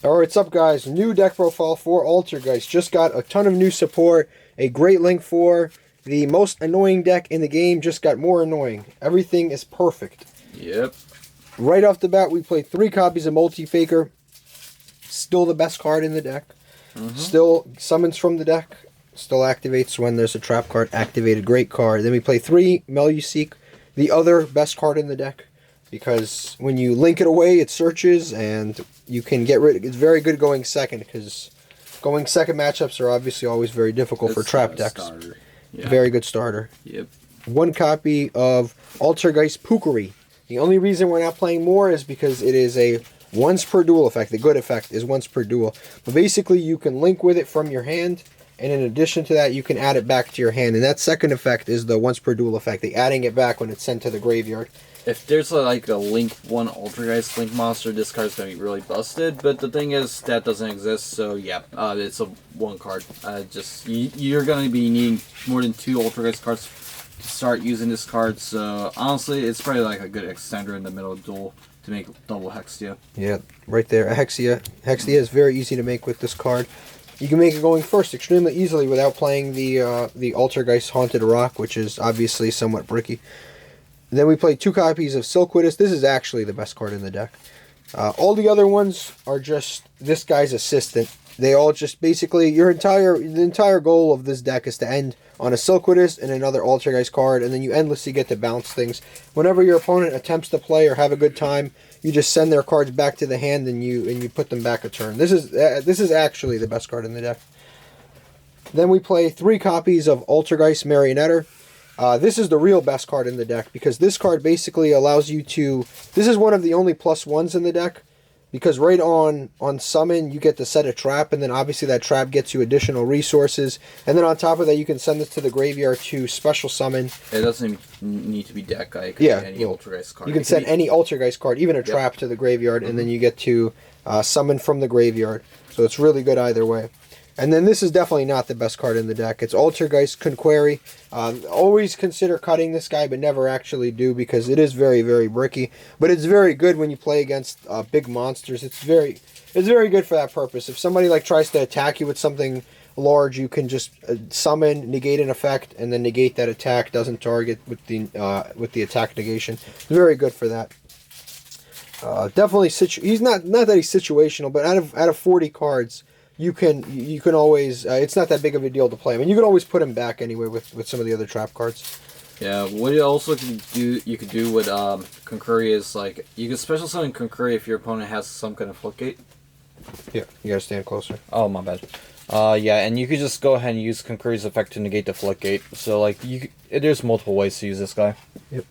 Alright, what's up guys? New deck profile for Altergeist. Just got a ton of new support. A great link for the most annoying deck in the game. Just got more annoying. Everything is perfect. Yep. Right off the bat, we played 3 copies of Multi-Faker. Still the best card in the deck. Still summons from the deck. Still activates when there's a trap card activated. Great card. Then we play 3 Meluseek. The other best card in the deck. Because when you link it away, it searches, and you can get rid of it. It's very good going second, because going second matchups are obviously always very difficult for trap decks. Yeah. Very good starter. Yep. 1 copy of Altergeist Pookuery. The only reason we're not playing more is because it is a once per duel effect. The good effect is once per duel. But basically, you can link with it from your hand, and in addition to that, you can add it back to your hand. And that second effect is the once per duel effect, the adding it back when it's sent to the graveyard. If there's like a Link 1 Altergeist Link monster, this card's going to be really busted. But the thing is, that doesn't exist, so yeah, it's a 1 card. You're going to be needing more than 2 Altergeist cards to start using this card, so honestly, it's probably like a good extender in the middle of duel to make double Hexia. Yeah, right there, a Hexia. Hexia is very easy to make with this card. You can make it going first extremely easily without playing the Altergeist Haunted Rock, which is obviously somewhat bricky. Then we play 2 copies of Silkwittus. This is actually the best card in the deck. All the other ones are just this guy's assistant. They all just basically, the entire goal of this deck is to end on a Silkwittus and another Altergeist card, and then you endlessly get to bounce things. Whenever your opponent attempts to play or have a good time, you just send their cards back to the hand and you put them back a turn. This is actually the best card in the deck. Then we play 3 copies of Altergeist Marionetter. This is the real best card in the deck, because this card basically allows you to... This is one of the only +1s in the deck, because right on summon, you get to set a trap, and then obviously that trap gets you additional resources. And then on top of that, you can send this to the graveyard to special summon. It doesn't need to be deck. It could be any Altergeist card. You can send any Altergeist card, even a trap, to the graveyard, and then you get to summon from the graveyard. So it's really good either way. And then this is definitely not the best card in the deck. It's Altergeist Pookuery. Always consider cutting this guy, but never actually do, because it is very, very bricky. But it's very good when you play against big monsters. It's very good for that purpose. If somebody tries to attack you with something large, you can just summon, negate an effect, and then negate that attack. Doesn't target with the attack negation. It's very good for that. Definitely, he's not that he's situational, but out of 40 cards. You can always, it's not that big of a deal to play him. And you can always put him back anyway with some of the other trap cards. Yeah, what you also can do, with Pookuery is, you can special summon Pookuery if your opponent has some kind of floodgate. Yeah, you gotta stand closer. Oh, my bad. Yeah, and you could just go ahead and use Pookuery's effect to negate the floodgate. So, there's multiple ways to use this guy. Yep.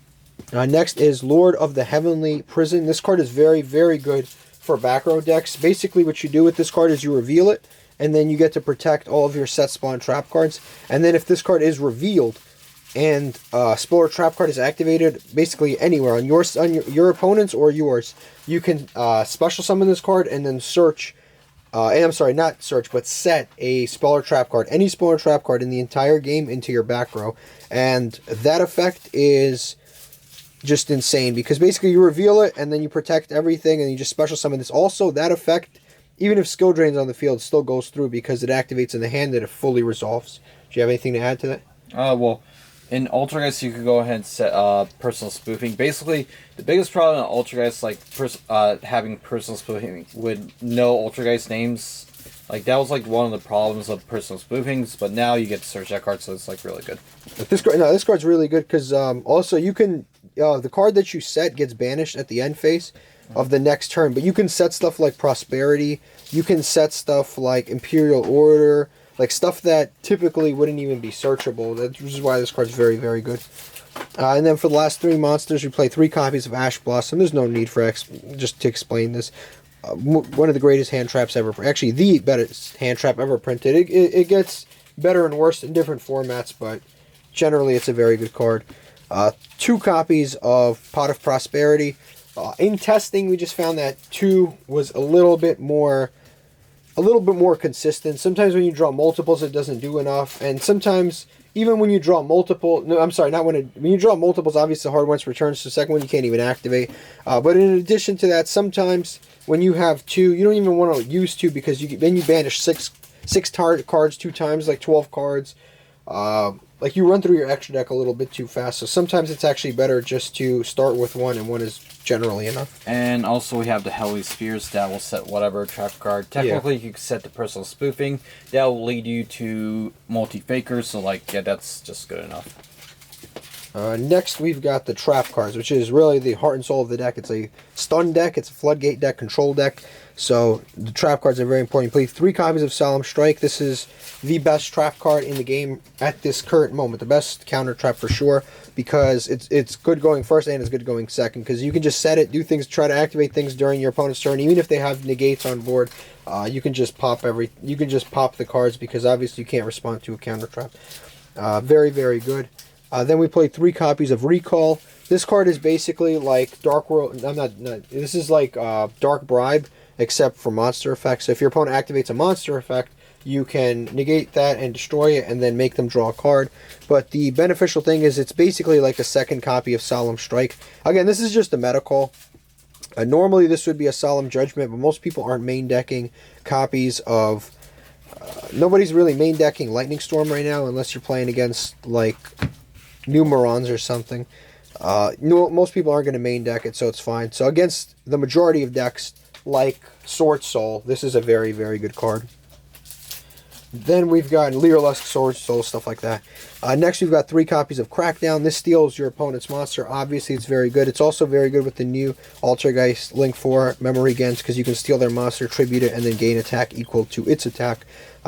Next is Lord of the Heavenly Prison. This card is very, very good for back row decks. Basically what you do with this card is you reveal it, and then you get to protect all of your set spawn trap cards. And then if this card is revealed and Spore Trap card is activated, basically anywhere on your opponent's or yours, you can special summon this card and then search and I'm sorry, not search, but set a Speller Trap card, any Speller Trap card in the entire game, into your back row. And that effect is just insane, because basically you reveal it and then you protect everything and you just special summon this. Also, that effect, even if skill drain's on the field, still goes through because it activates in the hand and it fully resolves. Do you have anything to add to that? Well, in Altergeist, you could go ahead and set personal spoofing. Basically, the biggest problem in Altergeist, having personal spoofing with no Altergeist names, that was one of the problems of personal spoofings. But now you get to search that card, so it's really good. But this card's really good because also you can the card that you set gets banished at the end phase of the next turn. But you can set stuff like Prosperity. You can set stuff like Imperial Order. Stuff that typically wouldn't even be searchable. This is why this card's very, very good. And then for the last 3 monsters, we play 3 copies of Ash Blossom. There's no need for just to explain this. One of the greatest hand traps ever. Actually, the best hand trap ever printed. It gets better and worse in different formats, but generally it's a very good card. 2 copies of Pot of Prosperity. In testing, we just found that 2 was a little bit more consistent. Sometimes when you draw multiples, it doesn't do enough, and sometimes even when you draw multiple, no, I'm sorry, not when you draw multiples, obviously the hard ones returns. The second one you can't even activate. But in addition to that, sometimes when you have two, you don't even want to use two because then you banish six cards 2 times, like 12 cards. Like you run through your extra deck a little bit too fast. So sometimes it's actually better just to start with one, and one is generally enough. And also we have the Helly Spears that will set whatever trap card. Technically, you can set the personal spoofing. That will lead you to multi-fakers, so like, yeah, that's just good enough. Next, we've got the trap cards, which is really the heart and soul of the deck. It's a stun deck, it's a floodgate deck, control deck. So the trap cards are very important. You play 3 copies of Solemn Strike. This is the best trap card in the game at this current moment. The best counter trap for sure, because it's good going first and it's good going second. Because you can just set it, do things, try to activate things during your opponent's turn. Even if they have negates on board, you can just pop the cards, because obviously you can't respond to a counter trap. Very, very good. Then we play 3 copies of Recall. This card is basically like Dark World. This is like Dark Bribe, except for monster effects. So if your opponent activates a monster effect, you can negate that and destroy it, and then make them draw a card. But the beneficial thing is it's basically like a second copy of Solemn Strike. Again, this is just a meta call. Normally this would be a Solemn Judgment, but most people aren't main decking copies of. Nobody's really main decking Lightning Storm right now, unless you're playing against like Numerons or something. Most people aren't going to main deck it, so it's fine. So against the majority of decks, like Sword Soul, this is a very, very good card. Then we've got Leerlusk, Sword Soul, stuff like that. Next, we've got 3 copies of Crackdown. This steals your opponent's monster. Obviously, it's very good. It's also very good with the new Altergeist Link 4 Memorygant, because you can steal their monster, tribute it, and then gain attack equal to its attack.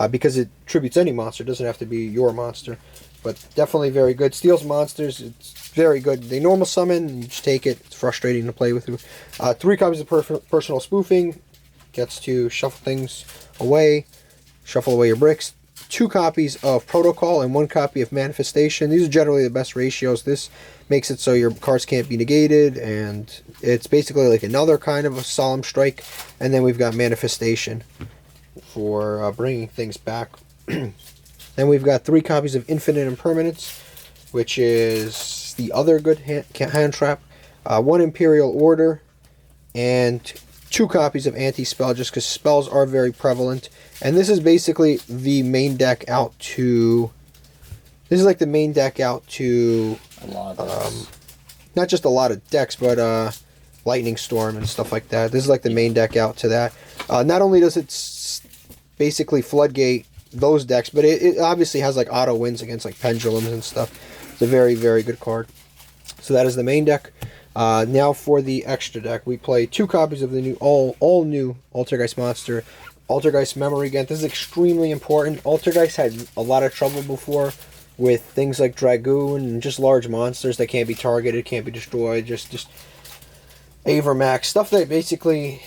Because it tributes any monster. It doesn't have to be your monster. But definitely very good. Steals monsters. It's very good. They normal summon, and you just take it. It's frustrating to play with. 3 copies of Personal Spoofing. Gets to shuffle things away. Shuffle away your bricks. 2 copies of Protocol and 1 copy of Manifestation. These are generally the best ratios. This makes it so your cards can't be negated, and it's basically like another kind of a Solemn Strike. And then we've got Manifestation for bringing things back. Then we've got 3 copies of Infinite Impermanence, which is the other good hand trap. 1 Imperial Order, and 2 copies of Anti-Spell, just because spells are very prevalent. And this is basically the main deck out to... This is like the main deck out to... A lot of decks. Not just a lot of decks, but Lightning Storm and stuff like that. This is like the main deck out to that. Not only does it basically floodgate those decks, but it obviously has like auto wins against like pendulums and stuff. It's a very, very good card. So that is the main deck. Now for the extra deck, we play 2 copies of the new all new Altergeist Monster, Altergeist Memorygant. This is extremely important. Altergeist had a lot of trouble before with things like Dragoon and just large monsters that can't be targeted, can't be destroyed, just Avermax, stuff that basically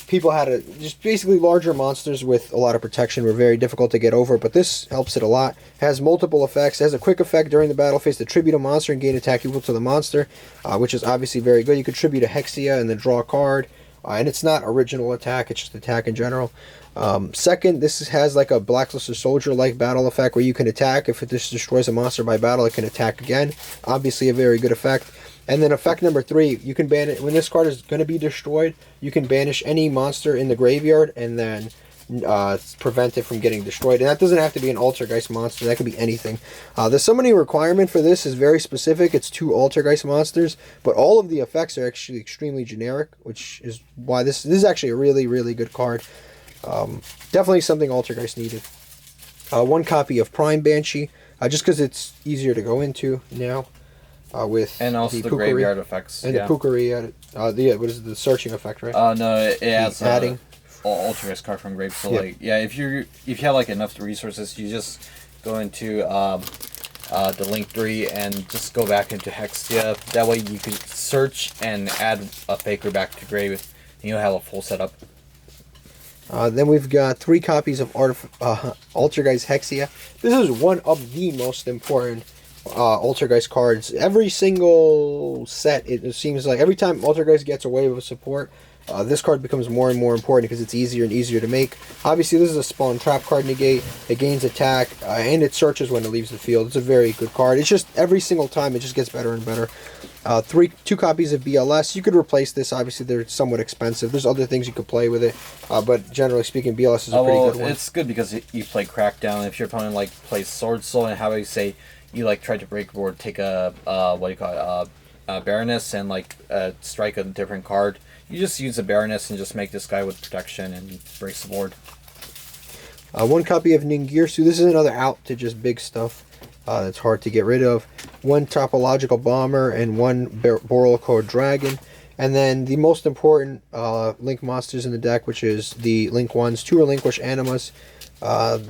people had just basically larger monsters with a lot of protection were very difficult to get over, but this helps it a lot. Has multiple effects. It has a quick effect during the battle phase to tribute a monster and gain attack equal to the monster, which is obviously very good. You could tribute a Hexia and then draw a card, and it's not original attack, it's just attack in general. Second, this has like a Blackluster Soldier-like battle effect where you can attack. If it just destroys a monster by battle, it can attack again. Obviously a very good effect. And then effect number 3, you can ban it when this card is going to be destroyed. You can banish any monster in the graveyard and then prevent it from getting destroyed. And that doesn't have to be an Altergeist monster. That could be anything. The summoning requirement for this is very specific. It's 2 Altergeist monsters, but all of the effects are actually extremely generic, which is why this is actually a really, really good card. Definitely something Altergeist needed. 1 copy of Prime Banshee, just because it's easier to go into now. With and also the Pookuery, graveyard effects. And the Pookuery added. What is it, the searching effect, right? No, it adds adding Altergeist card from grave. So like, yeah, if you have like enough resources, you just go into the link 3 and just go back into Hexia. That way you can search and add a faker back to grave, and you'll have a full setup. Then we've got 3 copies of Altergeist Hexia. This is one of the most important Altergeist cards. Every single set, it seems like every time Altergeist gets a wave of support, this card becomes more and more important because it's easier and easier to make. Obviously, this is a spawn trap card negate. It gains attack, and it searches when it leaves the field. It's a very good card. It's just every single time it just gets better and better. Two copies of BLS. You could replace this. Obviously, they're somewhat expensive. There's other things you could play with it, but generally speaking, BLS is a pretty good one. It's good because you play Crackdown. If your opponent like plays Sword Soul, and how do you say you like try to break board, take a what do you call it, Baroness, and like strike a different card. You just use a Baroness and just make this guy with protection and breaks the board. One copy of Ningirsu. This is another out to just big stuff. That's hard to get rid of. One Topological Bomber and one Borrelcore Dragon. And then the most important Link monsters in the deck, which is the Link ones. 2 Relinquish Animas.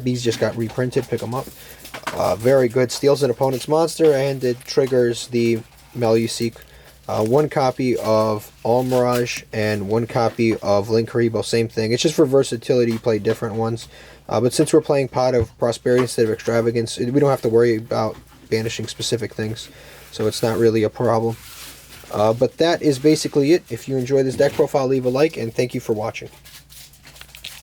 These just got reprinted. Pick them up. Very good. Steals an opponent's monster, and it triggers the Meluseek. One copy of All Mirage and one copy of Link Haribo. Same thing. It's just for versatility. You play different ones. But since we're playing Pot of Prosperity instead of Extravagance, we don't have to worry about banishing specific things. So it's not really a problem. But that is basically it. If you enjoy this deck profile, leave a like, and thank you for watching.